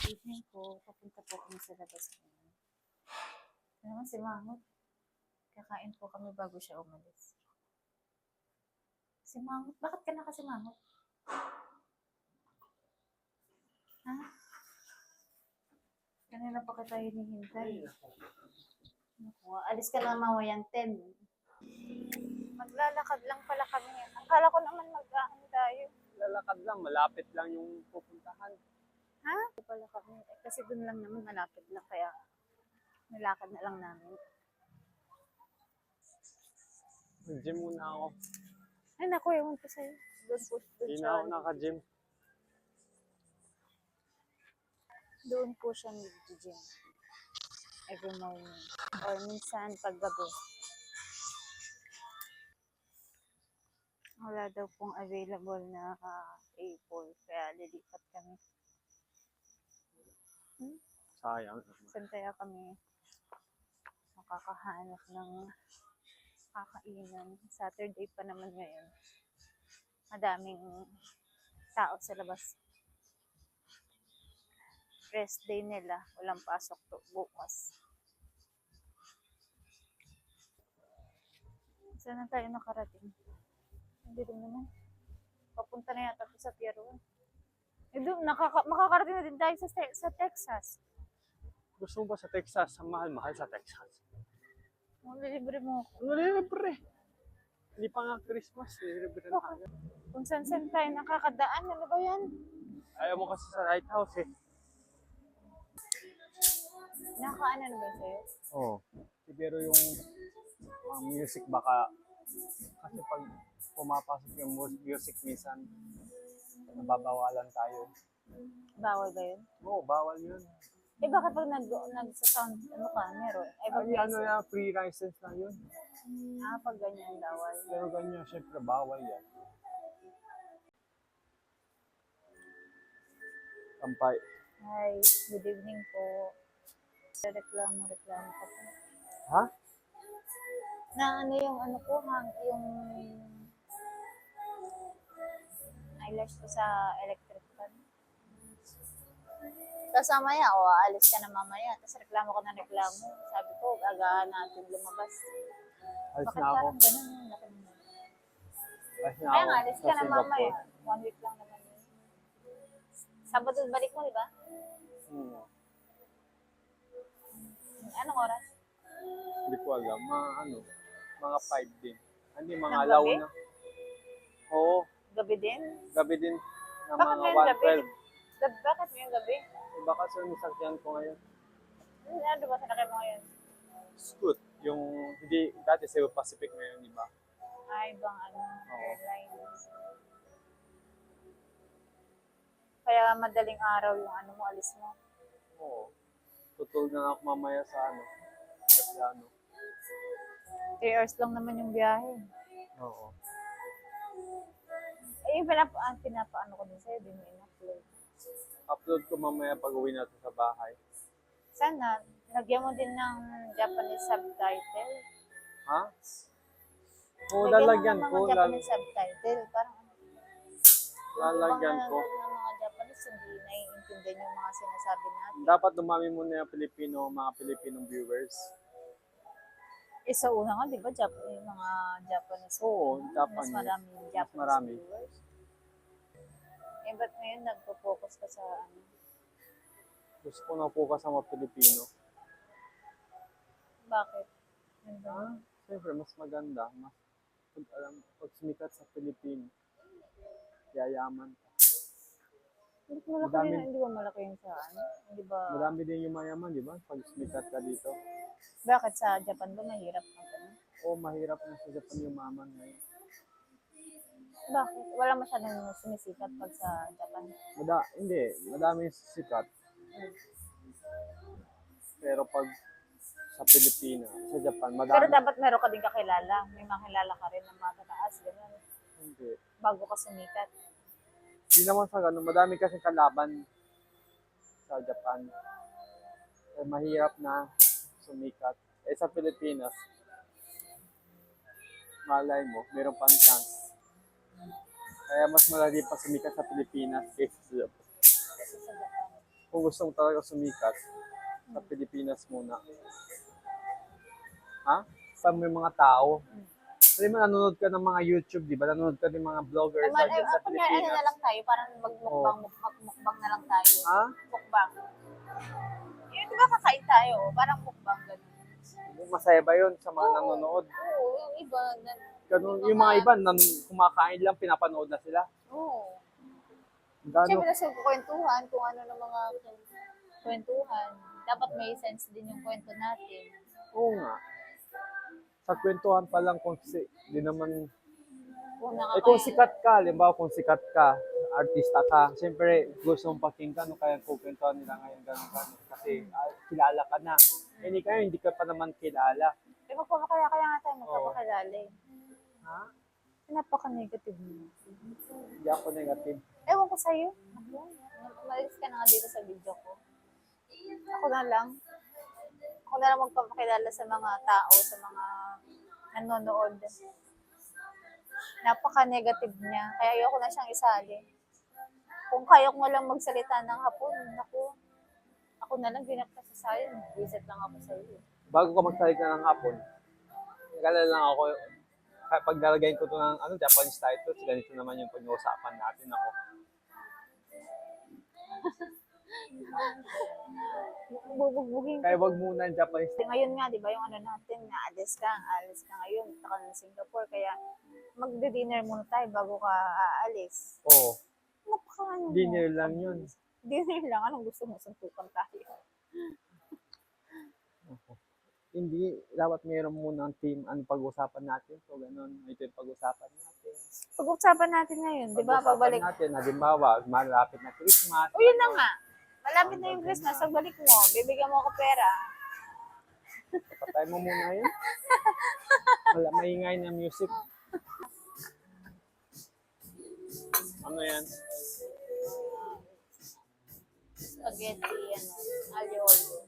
Evening po, papunta po kami sa labas ngayon. Ano naman si Mangot? Kakain po kami bago siya umalis. Si Mangot, bakit ka na kasi Mangot? Ha? Kanina pa kita hinihintay. Naku, alis ka na mamayang 10. Maglalakad lang pala kami. Akala ko naman mag-aano tayo. Lalakad lang, malapit lang yung pupuntahan. Ha? Pala kami. Kasi dun lang naman malapit lang kaya nilakad na lang namin. Gym muna ako. Ay naku, ewan ko sa'yo. Hindi na ako naka-gym. Doon po siya nag-gym. Every morning. Or minsan paggabi. Wala daw pong available na A4. Kaya lilipat kami. Sayang. Saan kaya kami makakahanap ng kakainan. Saturday pa naman ngayon. Madaming tao sa labas. Rest day nila. Walang pasok to bukas. Saan na tayo nakarating? Hindi rin naman. Papunta na yata sa Piero. Eh doon, makakarating na din tayo sa Texas. Gusto mo ba sa Texas? Ang mahal-mahal sa Texas. Libre mo ako. Libre. Hindi pa nga Christmas. Libre na tayo. Kung saan tayo nakakadaan, ano ba yan? Ayaw mo kasi sa lighthouse eh. Nakaano na ba sa'yo? Oo. Pero yung music baka kasi pag pumapasok yung music minsan nababawalan tayo. Bawal ba yun? Oo, bawal yun. Eh bakit pag nag-sound, ano ka, meron? Ay, pag Ay, ano yan, free license lang yun. pag ganyan bawal. Pero ganyan, syempre bawal yan. Kampay. Hi, good evening po. Reklamo ka po. Ha? Na ano yung ano ko, yung eyelash ko sa electric fan. Tapos mamaya, alis ka na mamaya. Tapos reklamo ka na reklamo. Sabi ko, agahan natin lumabas. Alis Bakit na ako. parang ganun yung laki mo? Alis na Kaya ako nga, alis sa ka na Singapore. mamaya. 1 week lang naman yun. Sabado balik mo, di ba? Anong oras? Hindi ko alam. Mga 5 din. Hindi, mga Ng alaw gabi? na. Oo, Gabi din? gabi din. Na Bakit mga ngayong gabi? 1:12. Bakit ngayong gabi? Baka sa nisakyan ko ngayon. Ano ba sinakay mo ngayon? Scoot. Yung, hindi, dati Cebu Pacific ngayon, di ba? Ay, ibang ano, Oo. airlines. Kaya madaling araw yung ano mo, alis mo. Oo. Tutol na ako mamaya sa Aeroplano. 3 hours lang naman yung biyahe. Oo. Eh, yung pinapaano ko din sa'yo, din mo in-upload. Upload ko mamaya pag uwi natin sa bahay. Sana, lagyan mo din ng Japanese subtitle. Ha? Oo, lalagyan mo ng ko. mga Japanese subtitle. Parang ano, Lalagyan ko. ng mga Japanese, hindi naiintindihan yung mga sinasabi natin. Dapat dumami muna yung mga Pilipinong viewers. Eh, sa una nga, di ba, yung mga Japanese. Oo, Mas Japanese. marami yung Mas Japanese marami. viewers. Eh, ba't ngayon nagpo-focus ka sa ano? Gusto ko na focus sa mga Pilipino. Bakit? Yun ba? Siyempre, mas maganda. Pag sumikat sa Pilipino, yayaman ka. Madami. Hindi ba malaki yung sa ano? Hindi ba? Madami din yung mayaman, di ba? Pag sumikat ka dito. Bakit sa Japan ba mahirap ang ganun? Oo, mahirap na sa Japan yung maman ngayon. Bakit? Wala masyadong sumisikat pag sa Japan. Hindi, madaming sikat. Pero pag sa Pilipinas, sa Japan, madami. Pero dapat meron ka din kakilala. May makilala ka rin ng matataas. Ganun. Hindi. Bago ka sumikat. Hindi naman sa ganun. Madami kasi kalaban sa Japan. Eh, mahirap na sumikat. Eh sa Pilipinas, malay mo, meron pang chance. Kaya mas malali pa sumikat sa Pilipinas kaysa sa Japan. Kasi sa Japan. kung gusto mo talaga sumikat, sa Pilipinas muna. Ha? Pa may mga tao. Kasi mo nanonood ka ng mga YouTube, di ba? Nanonood ka ng mga vloggers Naman, dyan sa ako na, ano na Pilipinas. lang tayo, parang magmukbang, mukbang na lang tayo. Ha? Mukbang. Yung di ba kakain tayo, parang mukbang ganun. Masaya ba yun sa mga nanonood? Oo, yung iba, Ganun, yung mga iba, kumakain lang, pinapanood na sila. oo. Gano, Siyempre, nasa kwentuhan, kung ano ng mga kwentuhan. Dapat may sense din yung kwento natin. oo nga. Sa kwentuhan pa lang kung di naman, Kung kung sikat ka, halimbawa kung sikat ka, artista ka, siyempre gusto mong pakinggan, no, kaya kukwentuhan nila ngayon gano'n. Kasi kilala ka na. Hindi kayo, hindi ka pa naman kilala. Kaya nga tayo magpapakilala eh. Ha? Napaka-negative mo. Hindi ako negative. Ewan ko sa'yo. Umalis ka na nga dito sa video ko. Ako na lang. Ako na lang magpapakilala sa mga tao, sa mga nanonood. Napaka-negative niya. Kaya ayoko na siyang isali. Kung kaya ko lang magsalita ng hapon, ako na lang ginapasasali. Visit lang ako sa iyo. Bago ka magsalita ng hapon, nagkalala lang ako, pag nalagayin ko ito ng Japanese titles, ganito naman yung pag-uusapan natin ako. Bubugbugin Kaya wag muna ang Japanese. Ngayon nga, di ba, yung ano natin, aalis ka ngayon, taka ng Singapore, kaya magdi-dinner muna tayo bago ka aalis. Oo. Napaka Dinner lang yun. Dinner lang, anong gusto mo, suntukan tayo. Hindi, dapat mayroon muna ang team, pag-usapan natin. So, ganun. Ito yung pag-usapan natin. Pag-usapan natin ngayon, di ba, pagbalik. natin, halimbawa, malapit na Christmas. O yun na nga, malapit na yung Christmas, pagbalik mo, bibigyan mo ako pera. Patay mo muna yun. Wala, maingay na music. Ano yan? Spaghetti, aglio olio.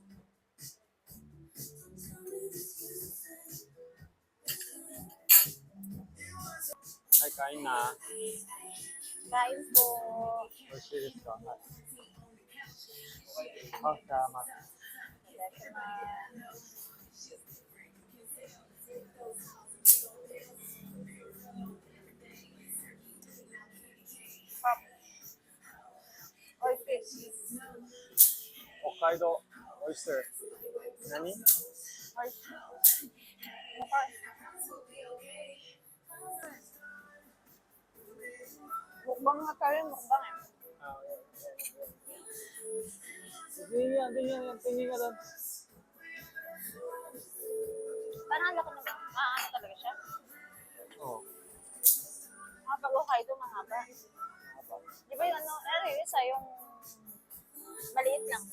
Ay, kain na. Kain po. Or serious ka. Oh, salamat. Hokkaido oyster. Nani? Mukbang nga tayo, mukbang eh. Tingin ka doon. Parang laki naman. Maano talaga siya? Oo. Pag Hokkaido, mahaba. Di ba yung yung isa, yung maliit lang.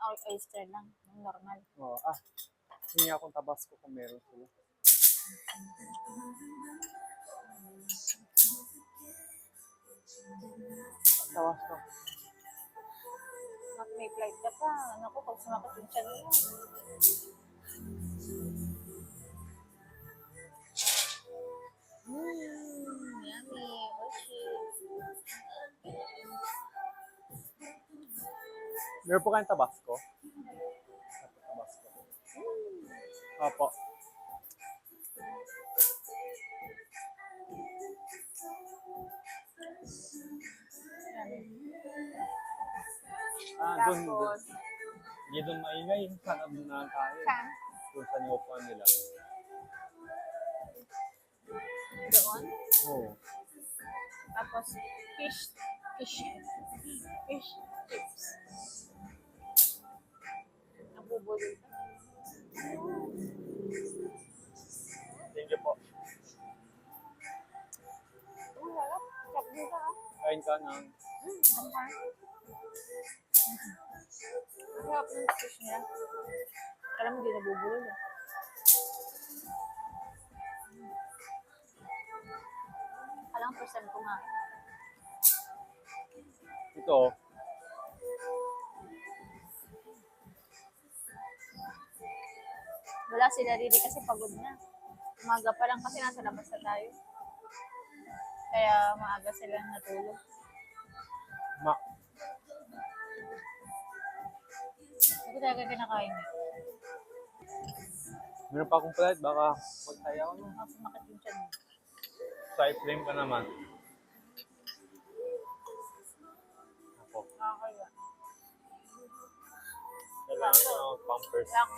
Oyster lang. Yung normal. Oo. Hingi akong Tabasco kung meron sila. Tabasco. May flight ka pa. Naku, pag sumakit yung tiyan mo. Yummy. Oshi. Meron po kayong Tabasco? Tabasco. Opo. Doon. Hindi doon maingay. Sana na tayo. Saan? Doon sa niupuan nila. Doon. Oo. Tapos, fish chips. Nabubulol ka. Thank you po. Ang harap. Sarap dito ah. Kain ka ng... Ang harap. Ang harap ng fish niya. Alam mo, di nabubulol ah. Alam, first time ko nga. Ito. Wala si Larry kasi pagod na. Umaga pa lang kasi nasa labas na tayo. Kaya maaga silang natulog. talaga kinakain niya. Meron pa akong plate, baka magsayaw no. Mas makit yung tiyan niya. Side frame ka naman. Ako. Nakakaya. Kailangan ko ng pampers. Lang.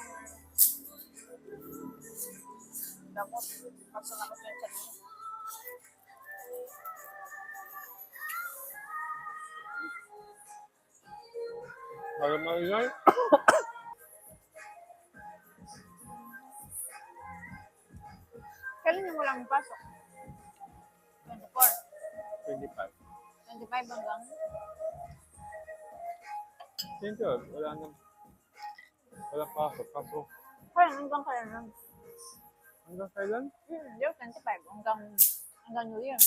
Damot. Mas makit yung tiyan niya. Para maingay. Kailan niyo mo lang pasok? 24. 25. 25 hanggang Hindi, wala na. Wala pasok. Kaso, hanggang kailan lang? hanggang kailan? Hindi, 25. Hanggang New Year.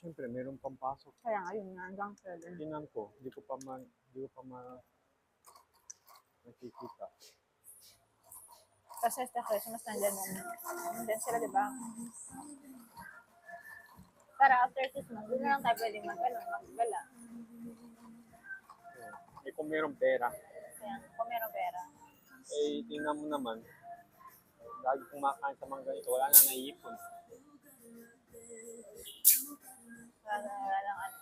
Siyempre, meron pang pasok. Kaya nga yun nga, hanggang kailan. Tinan ko, hindi ko pa nakikita. Kasi sa Christmas nandyan sila, di ba? Para after Christmas, doon na lang tayo pwedeng maggala. Eh, kung merong pera, Kaya kung meron pera. eh, tingnan mo naman, lagi kumakain sa mga ganito, wala na naiipon. Wala lang ano.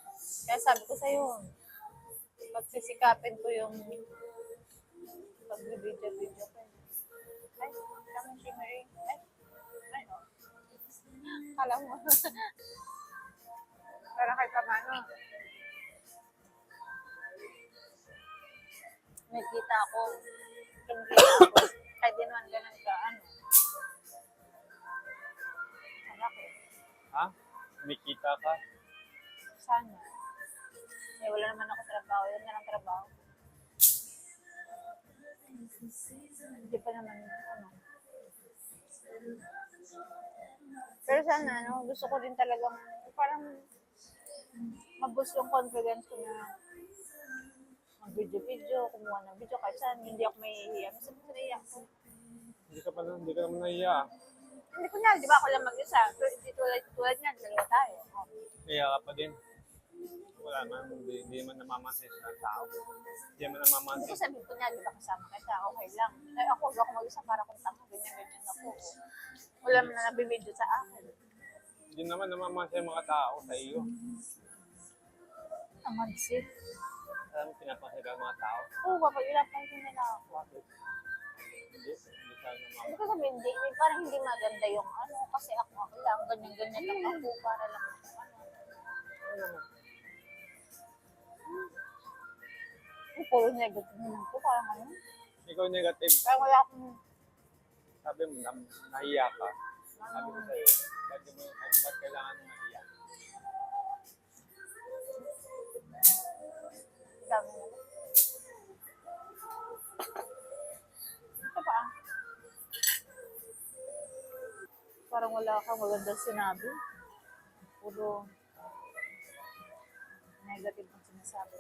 Kaya sabi ko sa'yo, pagsisikapin ko yung pag-video ko. Ay, kami shimmering. Ay, no. Kala mo. Para kahit pa mano. May kita ako. Kumikita ako. Kahit di naman ganun ka, ano. Malaki. Ha? May kita ka? Sana. Eh, wala naman ako trabaho. Yan na lang trabaho. Hindi pa naman, ano. Pero sana, ano, gusto ko din talagang, parang, mag-boost yung confidence ko na mag-video, kumuha ng video, kahit saan, hindi ako mahihiya. Minsan ko naiiyak ko. Hindi ka naman nahiya. Hindi ko na, di ba ako lang mag-isa? Pero hindi tulad niyan, dalawa tayo. Oh. Nahiya ka pa din. Wala man, hindi man namamansin sa tao. Hindi man Hindi namamansin. ko sabihin ko niya, di ba kasama kita, okay lang. Ay, ako, huwag ako mag-isa para kung tama, ganyan ako. Wala man na nabibidyo sa akin. Hindi naman namamansin mga tao sa iyo. Naman siya. Alam mo, pinapansin ka ng mga tao. Oo, papag-ilapan ko nila ako. Bakit? Hindi tayo namamansin. Hindi ko sabihin, parang hindi maganda yung ano, kasi ako lang, ganyan-ganyan lang ako, para lang ako, ano. Ano naman? Puro negative naman ko, parang ano. Ikaw negative. Parang wala akong, Sabi mo, nahiya ka. Sabi ko sa'yo, ba't kailangan mo mahiya? dami na. Ito pa. Parang wala kang magandang sinabi. Puro negative ang sinasabi.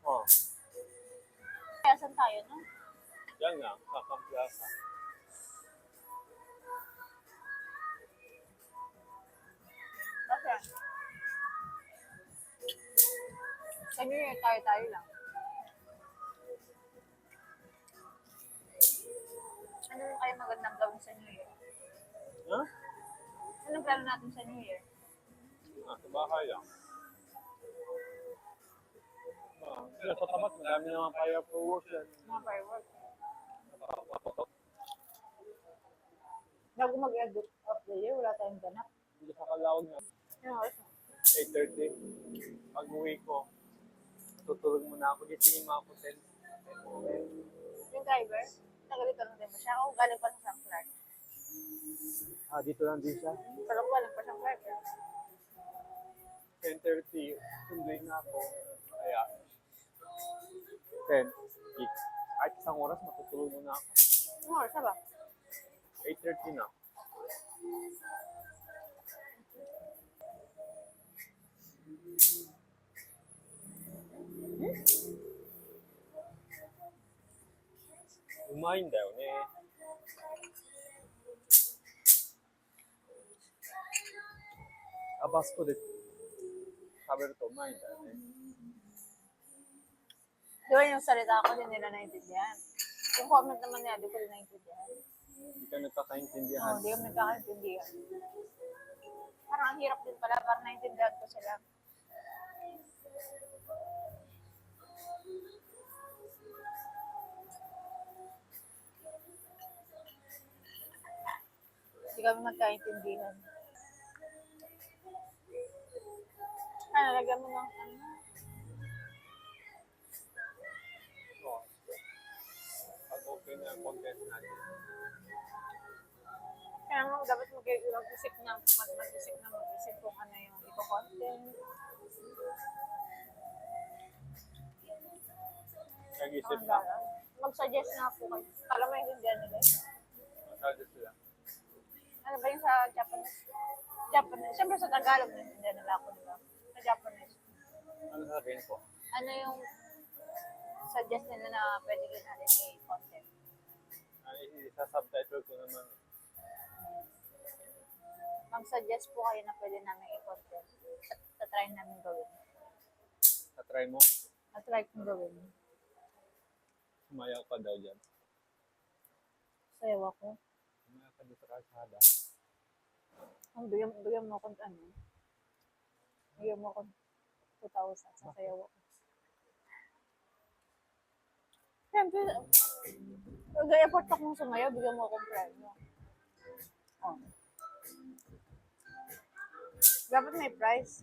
Oh, Kaya saan tayo, no? yan nga, kakampiasa. Kasi, sa New Year, tayo lang. Ano kayo magandang gawin sa New Year? Ha? Anong plano natin sa New Year? Sa bahay lang. Sa tapat, madami naman fireworks yan. Mga fireworks. Bago mag-end of the year, wala tayong ganap. Hindi sa kalawag na. Ano oras na? 8:30. Pag uwi ko, tutulog muna ako. Gisingin mo ako 10. Yung driver, taga-dito lang din ba siya? O galing pa sa St. Clark? Ah, dito lang din siya. Pero galing pa sa St. Clark. 10:30, sunduin na ako. Kaya, 10, 8. Kahit isang oras, matutulog muna ako. Ano oras na ba? 8:30 na. Umain daw ne. Abas ko dit. Sabi rito, umain daw ne. Di ba yung salita ko, hindi nila naintindihan. Yung comment naman niya, di ko rin naintindihan. Hindi ka nagkakaintindihan. Oo, di kami nagkakaintindihan. Parang ang hirap din pala, parang naintindihan ko sila. Hindi kami magkaintindihan. Lagyan mo ng ano. Oo. Pag okay na ang content natin. Kaya mo, dapat mag-isip kung ano yung ito-content. Nag-isip Ang ka. dala. Mag-suggest na po kayo. Alam mo yung hindi nila. Masyado sila. Ano ba yung sa Japanese? Japanese. Siyempre sa Tagalog, hindi nila ako, di ba? Sa Japanese. Ano sabihin ko? Ano yung suggest nila na pwede rin natin i-content? Ay, isa-subtitle ko naman. Mag-suggest po kayo na pwede namin i-content. At try namin gawin. Try mo. At try kong gawin. Sumayaw ka daw dyan. Sayaw ako. Sumayaw ka doon sa kalsada. Ang bigyan mo akong ano. Bigyan mo akong 2,000. Sasayaw ako. Siyempre, mag-effort akong sumayaw. Bigyan mo akong premyo. Oh. Dapat may price.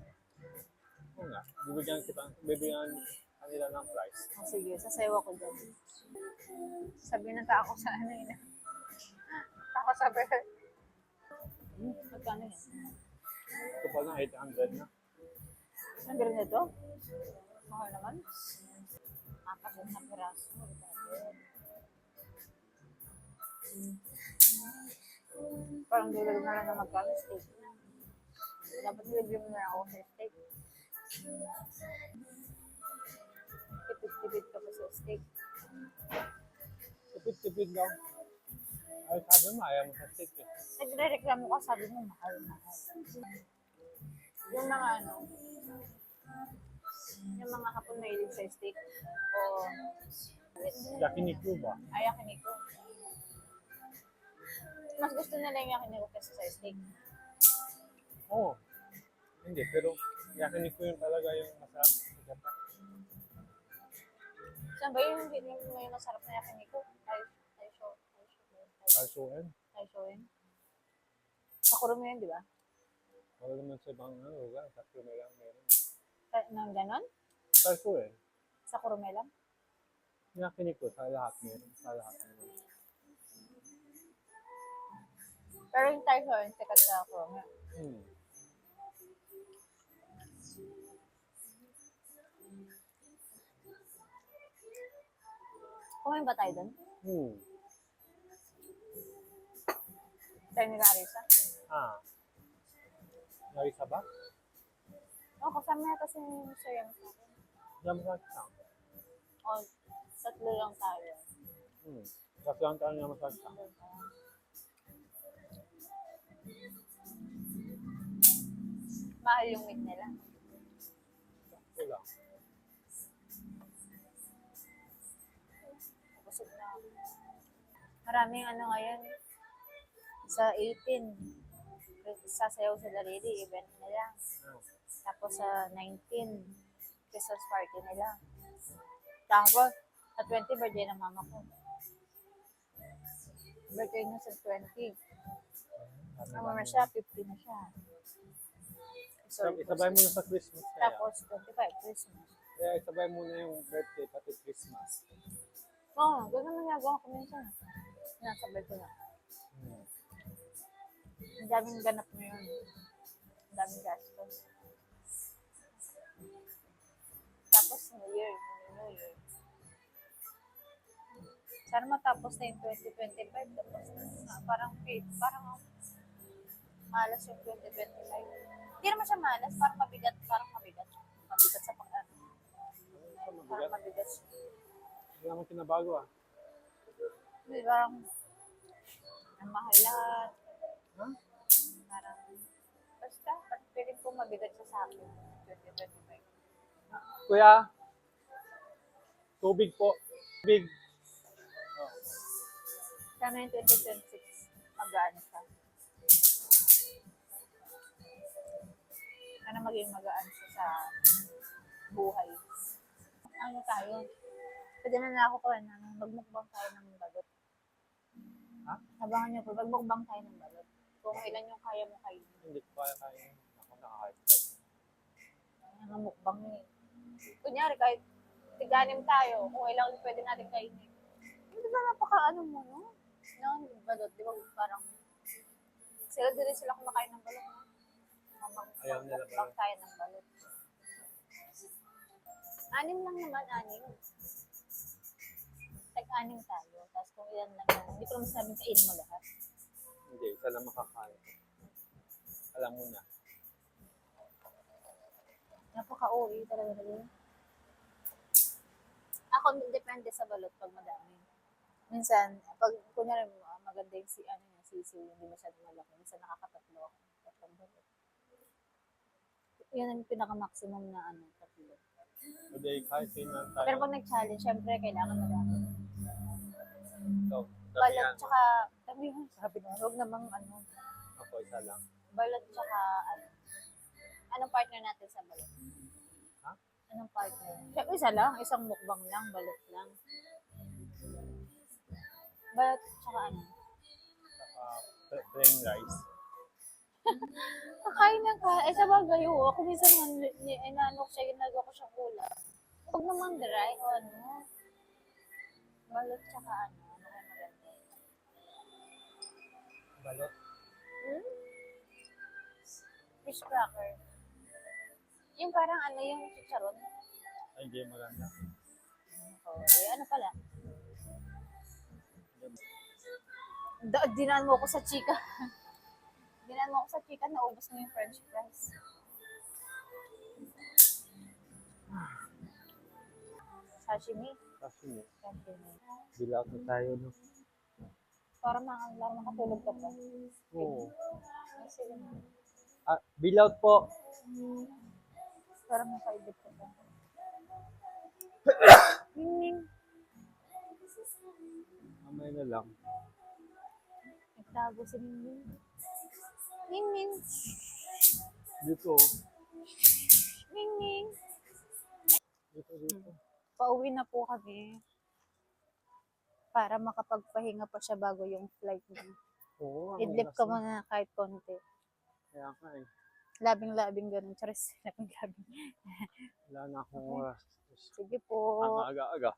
Oo nga. Bibigyan kanila ng price. Oh, sige, sasayaw ako dyan. Sabi na ako sa ano yun. Ako sabi. Magkano yun? Ito pa lang 800 na. Ang ganda nito? Mahal naman. Apat yun sa piraso. Parang dulag na lang na magkano steak. Dapat nilagyan mo na ako sa steak. Tipid-tipid ka pa sa steak. Tipid-tipid lang. Ay, sabi mo, ayaw mo sa steak eh. Nagre-reklamo ka, sabi mo, mahal. Yung mga ano, yung mga hapon na hilig sa steak, o Yakiniku ba? ay yakiniko. Mas gusto nila yung yakiniko kaysa sa steak. Oo. Hindi, pero yakiniku yung talaga yung masarap sa Japan. Saan ba yung may masarap na yakiniko? Alsuin. Taishoin. Sa Kurume yun, di ba? Wala naman sa ibang lugar. Sa Kurume lang meron. Nang ganon? Alsuin. Sa Kurume lang? Yakiniku sa lahat meron. Sa lahat meron. Pero yung Taishoin, sikat sa Kurume. Kumain ba tayo doon? Tayo nila Arisa? Narisa ba? Oo, kasama yata si Sayang sa akin. Yamasaki lang. O, tatlo lang tayo. Kasi lang tayo Yamasaki lang. Mahal yung meat nila. Ito lang. Busog na ako. Maraming ano ngayon. Sa 18, sasayaw sa Darili, event nila. Tapos sa 19, Christmas party nila. Tapos, sa 20, birthday ng mama ko. Birthday niya sa 20. Ang na siya, 50 na siya. So, Isabay mo na sa Christmas kaya. tapos, 25, Christmas. Kaya isabay mo na yung birthday pati Christmas. Oo, gano'n nagagawa ko minsan. Sinasabay ko na. Ang daming ganap mo yun. Ang daming gastos. Tapos New Year. Sana matapos na yung 2025. Tapos parang malas yung 2025. Hindi naman siya malas. Parang mabigat. Mabigat sa pag-ano. Parang mabigat siya. Hindi naman kinabago ah. Hindi, parang ang mahal lahat. Ha? Parang basta, feeling ko mabigat siya sa akin. 2025. Tubig po. Tubig. Sana yung 2026, magaan siya. Sana maging magaan siya sa buhay. Ano tayo? Pwede na ako ko na magmukbang tayo ng balot. Ha? Abangan niyo po, magmukbang tayo ng balot. Kung ilan yung kaya mo kayo. Hindi ko kaya. Ako nakakaya. Ang mukbang eh. Kunyari, kahit tiganim tayo, kung ilang pwede natin kainin. Hindi ba napaka-ano mo, no? No, balot, di ba parang sila din sila kumakain ng balot. No? Ayaw nila Magmukbang tayo ng balot. 6 lang naman, 6. Tag-6 tayo. Tapos kung ilan lang yan, hindi ko naman sabing kainin mo lahat. Hindi, isa lang makakaya. Alam mo na. Napaka-uwi talaga nila. Ako, depende sa balot pag madami. Minsan, pag kunyari maganda yung sisiw, hindi masyadong malaki. Minsan nakakatatlo ako. Tatlong balot. Yun ang pinaka-maximum na tatlo. Hindi, kahit kailan tayo. Pero pag nag-challenge, syempre kailangan madami. Ikaw, Balot damihan. tsaka, sabi mo, sabi na, huwag namang Ako, isa lang. balot tsaka anong partner natin sa balot? Ha? Anong partner? Syempre isa lang, isang mukbang lang, balot lang. Balot tsaka ano? Saka plain rice. Kakain na ka. Eh, sa bagay, ako minsan naman, inaano ko siya, ginagawa ko siya kulang. Huwag naman dry o ano. Balot tsaka ano kaya maganda? Balot. Hmm? Fish cracker. Yung parang ano, yung chicharon. Ay, hindi maganda. Oh, eh, ano pala? Dinaan mo ako sa chika. Dinaan mo ako sa chika, naubos mo yung french fries. Sashimi. Sashimi. Sashimi. Bilaw na tayo, no? Para makatulog ka pa. Oo. Sige na. Bilaw po. Para makaidip ka pa. Ming. Mamay na lang. Nagtago si Ming. Ming. Dito. Ming. Dito. Pauwi na po kami. Para makapagpahinga pa siya bago yung flight niya. Oo. Idlip ka muna kahit konti. Kaya ka eh. Labing-labing ganun. Charis, labing-labing. Wala na akong oras. Sige po. Ang aga-aga.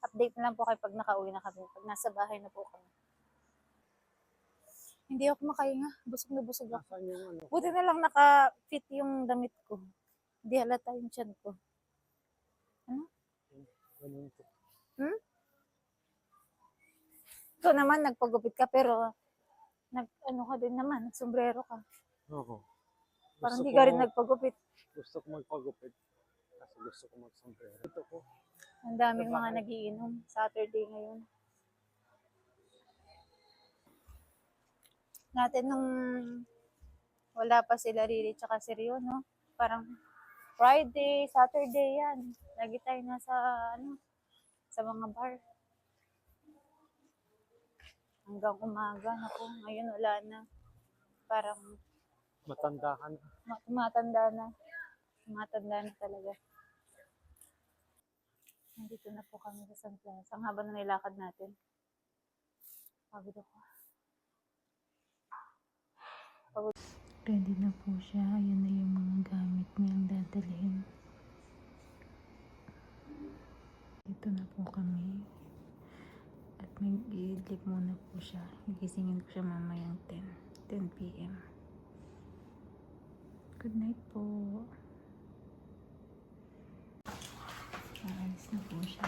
Update na lang po kayo pag nakauwi na kami. Pag nasa bahay na po kami. Hindi ako makahinga. Busog na busog ako. Nasaan yung ano? Buti na lang naka-fit yung damit ko. Hindi halata yung tiyan ko. Ano? Ganun po. Ikaw naman, nagpagupit ka pero ano ka din naman, sombrero ka. Oo. Parang hindi ka rin nagpagupit. Gusto ko magpagupit. Kasi gusto ko mag-sombrero. Ito po. Ang daming mga nagiinom. Saturday ngayon. Natin nung wala pa sila Riri tsaka si Rio, no? Parang Friday, Saturday yan. Lagi tayo nasa, sa mga bar. Hanggang umaga, naku, ngayon wala na. Parang Matanda ka na. tumatanda na. Tumatanda na talaga. Nandito na po kami sa San Plaza. Ang haba na nilakad natin. Pagod ako. Ready na po siya. Ayan na yung mga gamit niyang dadalhin. Dito na po kami. At mag-i-idlip muna po siya. Gigisingin ko siya mamayang 10 p.m. Good night po. Aalis na po siya.